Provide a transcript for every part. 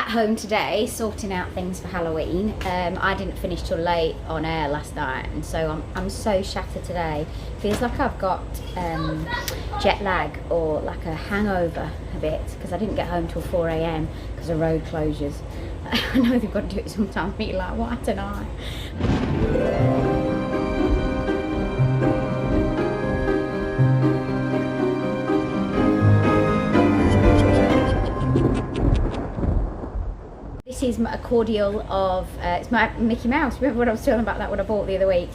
at home today sorting out things for Halloween. I didn't finish till late on air last night, and so I'm so shattered today. Feels like I've got jet lag or like a hangover a bit, because I didn't get home till 4 AM because of road closures. I know they've got to do it sometime, but you're like, what don't I? This is a cordial of, it's my Mickey Mouse. Remember what I was talking about that one I bought the other week?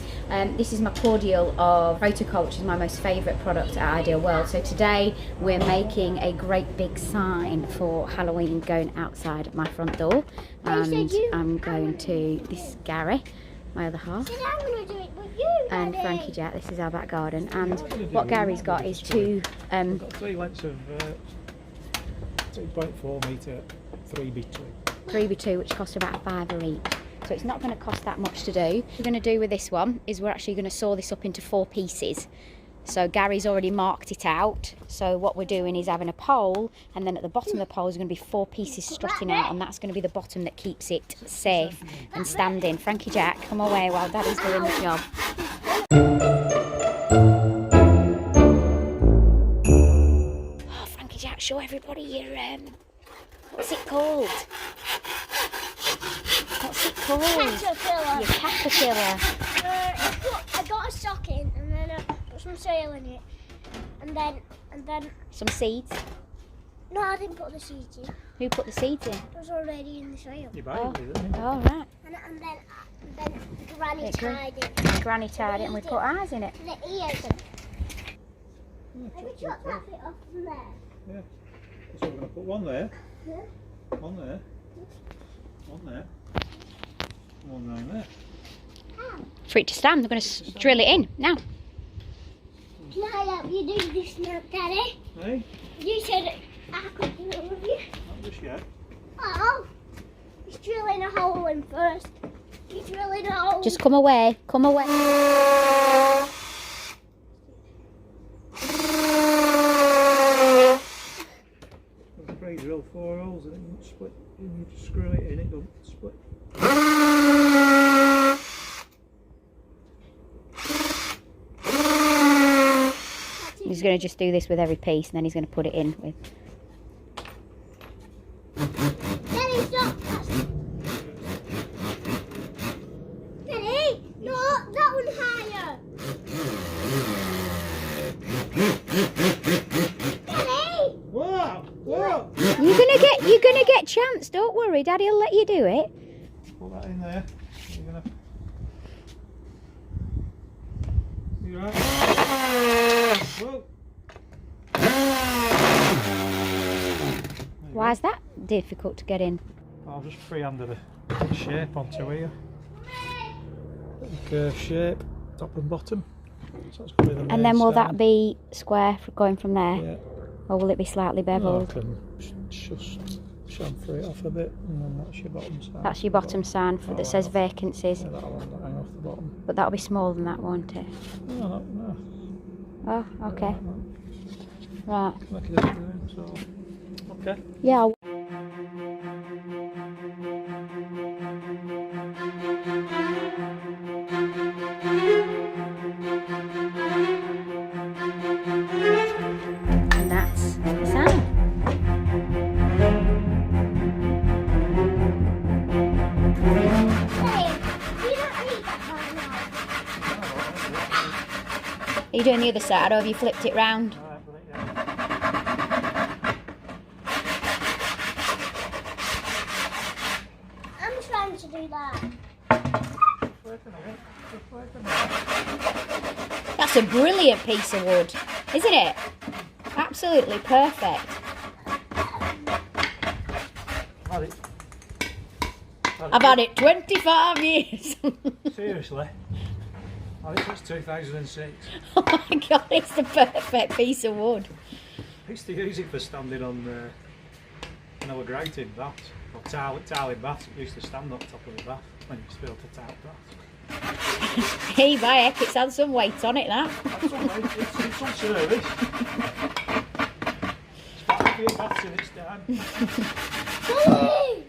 This is my cordial of Protocol, which is my most favourite product at Ideal World. So today we're making a great big sign for Halloween going outside my front door. And I'm going to, this is Gary, my other half. And Frankie Jack, this is our back garden. And what Gary's got is two... I've got 3 lengths of 2.4 metre 3x2. 3x2, which cost about a £5 each, so it's not going to cost that much to do. What we're going to do with this one is we're actually going to saw this up into 4 pieces. So Gary's already marked it out, so what we're doing is having a pole, and then at the bottom of the pole is going to be 4 pieces strutting out, and that's going to be the bottom that keeps it safe and standing. Frankie Jack, come away while Daddy's doing the job. Oh, Frankie Jack, show everybody your what's it called? What's it called? Caterpillar. Your caterpillar. I got a sock in, and then I put some soil in it, and then Some seeds. no, I didn't put the seeds in. Who put the seeds in? It was already in the soil. You buy it, isn't it? Oh, right. And then Granny tied it. Granny tied it and we put eyes in it. The ears. Have you chopped that bit off from there? Yeah. So we're going to put one there, Yeah. one there, one there, one down there. For it to stand, they're going to drill it in now. Can I help you do this now, Daddy? Hey? You said I could do it with you. Not just yet. Oh, he's drilling a hole in first. He's drilling a hole. Just come away, come away. Drill 4 holes and it won't split. You need to screw it in, it don't split. He's going to just do this with every piece, and then he's going to put it in with. Daddy, stop! Daddy, no, that one higher. Daddy! Whoa! Whoa! You're gonna get chance. Don't worry, Daddy'll let you do it. Put that in there. You're gonna. You right? Whoa! Why is that difficult to get in? I'll just freehanded a shape onto here. Little curved shape, top and bottom. So that's gonna be the main And then will stand. that be square for going from there? Yeah. Or will it be slightly No, I beveled? can just chamfer it off a bit, and then that's your bottom sign. That's your bottom sign for that says vacancies. Yeah, that'll hang off the bottom. But that'll be smaller than that, won't it? No, no. Oh, okay. Right. Like it is doing, so. Okay. Yeah. And that's the sign. Hey, you don't need that part now. Are you doing the other side, or have you flipped it round? Alright, put it, yeah. I'm trying to do that. That's a brilliant piece of wood, isn't it? Absolutely perfect. I've had it 25 years. Seriously? I think it's 2006. Oh my god, it's the perfect piece of wood. I used to use it for standing on when I was grouting baths, or tiling baths. It used to stand on top of the bath when you used to be able to tile baths. Hey, by heck, it's had some weight on it, that. That's all right, it's on service. It's got a few baths in its time. Daddy!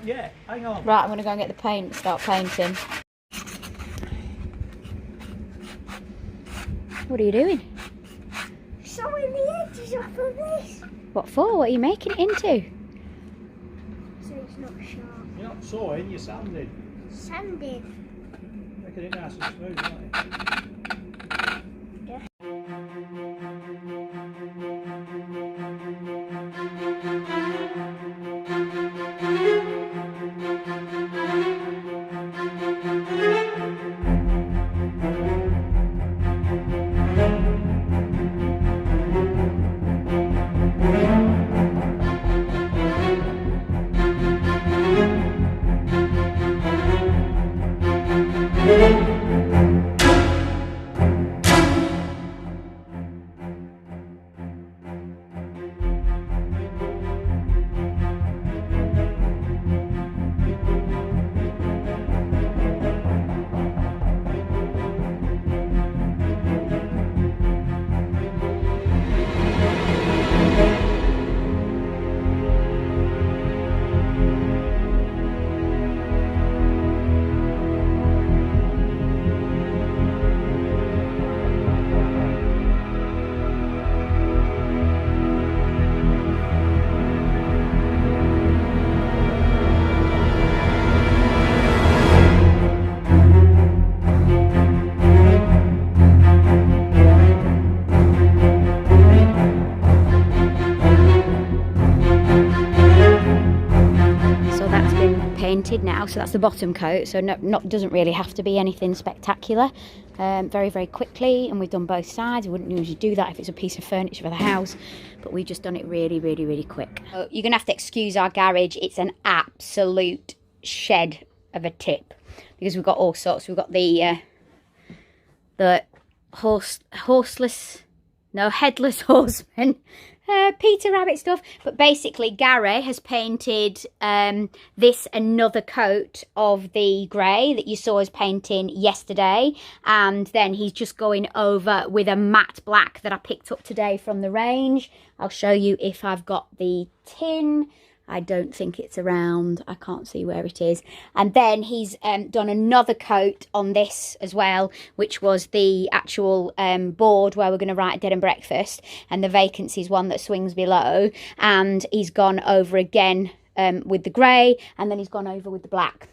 Not yet. Hang on. Right, I'm going to go and get the paint and start painting. What are you doing? Sewing the edges off of this. What for? What are you making it into? So it's not sharp. You're not sewing, you're sanding. Sanding. Making it nice and smooth, aren't you? Yeah. painted now, so that's the bottom coat, so doesn't really have to be anything spectacular. Very quickly, and we've done both sides. We wouldn't usually do that if it's a piece of furniture for the house, but we've just done it really quick. So you're gonna have to excuse our garage. It's an absolute shed of a tip because we've got all sorts. We've got the headless horseman, Peter Rabbit stuff. But basically Gary has painted this another coat of the grey that you saw us painting yesterday, and then he's just going over with a matte black that I picked up today from the range. I'll show you if I've got the tin. I don't think it's around. I can't see where it is. And then he's done another coat on this as well, which was the actual board where we're going to write Dead and Breakfast, and the vacancies one that swings below. And he's gone over again with the grey, and then he's gone over with the black.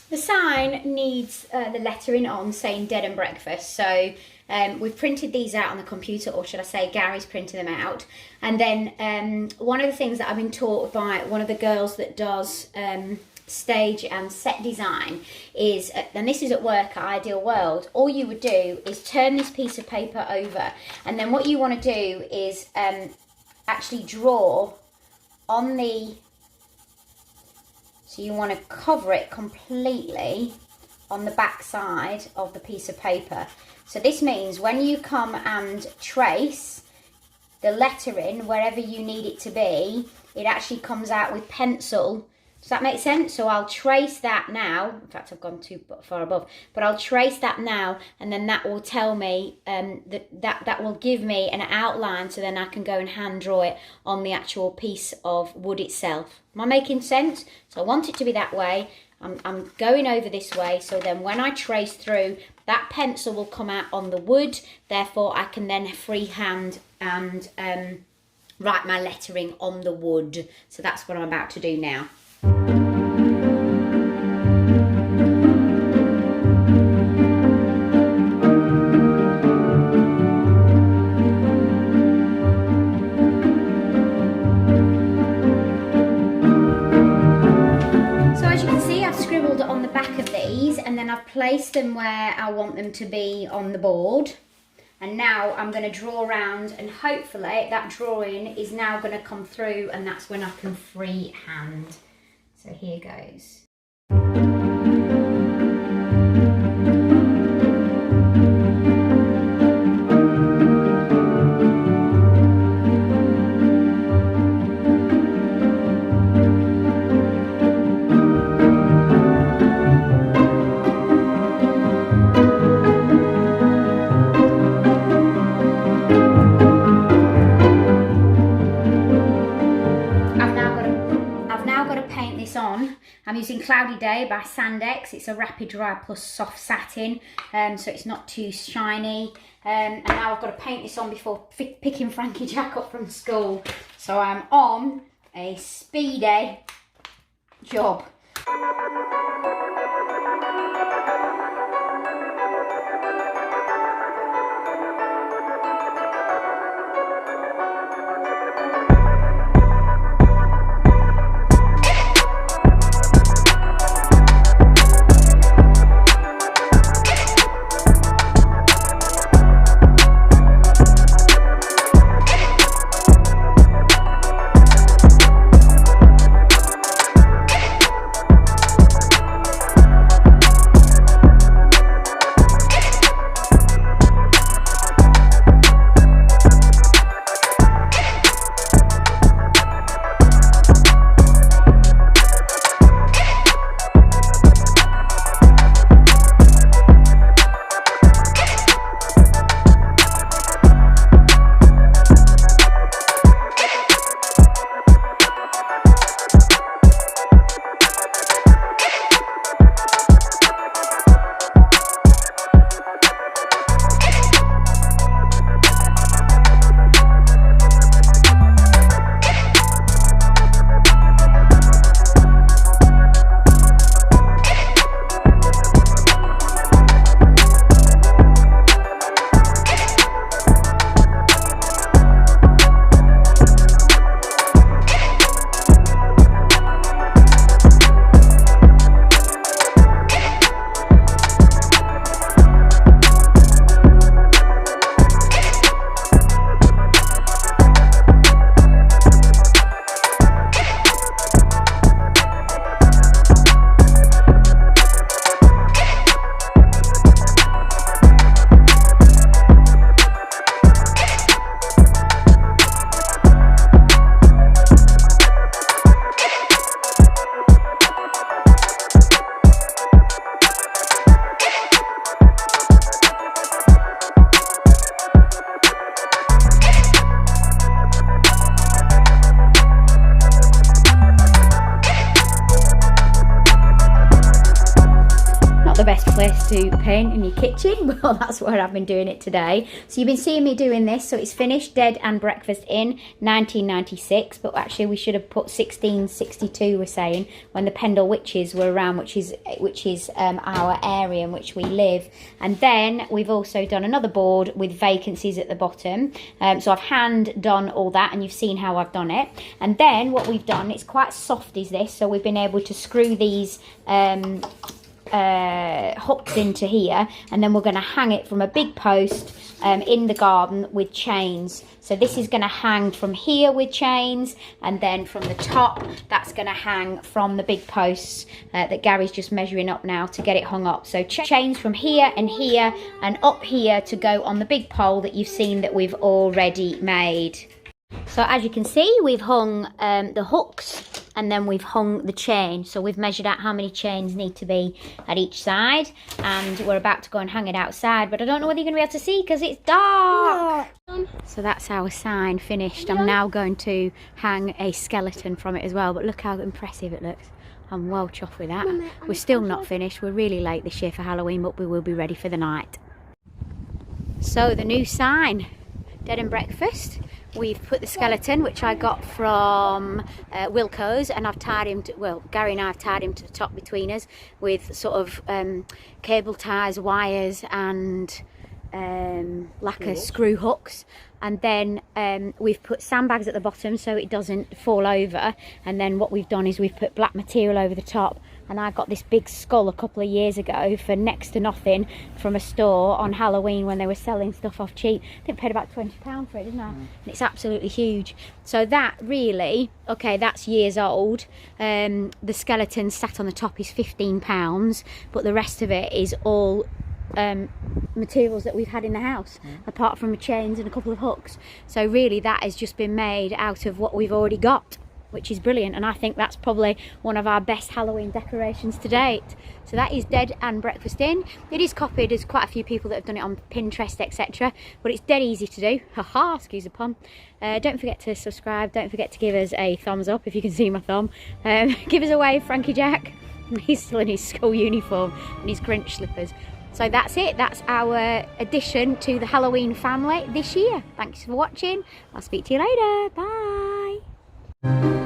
The sign needs the lettering on saying Dead and Breakfast. So we've printed these out on the computer, or should I say Gary's printed them out. And then one of the things that I've been taught by one of the girls that does stage and set design is, and this is at work at Ideal World, all you would do is turn this piece of paper over, and then what you want to do is actually draw on the, so you want to cover it completely on the back side of the piece of paper. So this means when you come and trace the lettering wherever you need it to be, it actually comes out with pencil. Does that make sense? So I'll trace that now. In fact, I've gone too far above, but I'll trace that now, and then that will tell me, that will give me an outline, so then I can go and hand draw it on the actual piece of wood itself. Am I making sense? So I want it to be that way. I'm going over this way, so then when I trace through, that pencil will come out on the wood, therefore I can then freehand and write my lettering on the wood. So that's what I'm about to do now. On the back of these, and then I've placed them where I want them to be on the board, and now I'm going to draw around, and hopefully that drawing is now going to come through, and that's when I can freehand. So here goes. this on. I'm using Cloudy Day by Sandex. It's a rapid dry plus soft satin, so it's not too shiny. And now I've got to paint this on before picking Frankie Jack up from school. So I'm on a speedy job. The best place to paint in your kitchen, well, that's where I've been doing it today. So you've been seeing me doing this. So it's finished Dead and Breakfast in 1996, but actually we should have put 1662, we're saying, when the Pendle Witches were around, which is our area in which we live. And then we've also done another board with vacancies at the bottom. So I've hand done all that, and you've seen how I've done it. And then what we've done, it's quite soft is this, so we've been able to screw these hooks into here, and then we're going to hang it from a big post in the garden with chains. So this is going to hang from here with chains, and then from the top that's going to hang from the big posts that Gary's just measuring up now to get it hung up. So chains from here and up here to go on the big pole that you've seen that we've already made. So as you can see, we've hung the hooks, and then we've hung the chain. So we've measured out how many chains need to be at each side, and we're about to go and hang it outside, but I don't know whether you're going to be able to see because it's dark. So that's our sign finished. I'm now going to hang a skeleton from it as well, but look how impressive it looks. I'm well chuffed with that. We're still not finished. We're really late this year for Halloween, but we will be ready for the night. So the new sign, Dead and Breakfast. We've put the skeleton, which I got from Wilco's, and I've tied him to, well, Gary and I have tied him to the top between us with sort of cable ties, wires, and lacquer screw hooks. And then we've put sandbags at the bottom so it doesn't fall over. And then what we've done is we've put black material over the top. And I got this big skull a couple of years ago for next to nothing from a store on Halloween when they were selling stuff off cheap. I think I paid about £20 for it, didn't I? And it's absolutely huge. So that really, okay, that's years old. The skeleton sat on the top is £15, but the rest of it is all materials that we've had in the house, apart from the chains and a couple of hooks. So really that has just been made out of what we've already got. which is brilliant, and I think that's probably one of our best Halloween decorations to date. So that is dead and breakfast in. It is copied, there's quite a few people that have done it on Pinterest, etc., but it's dead easy to do. Haha, excuse the pun. Don't forget to subscribe, don't forget to give us a thumbs up if you can see my thumb. Give us a wave, Frankie Jack. He's still in his school uniform and his Grinch slippers. So that's it, that's our addition to the Halloween family this year. Thanks for watching, I'll speak to you later, bye.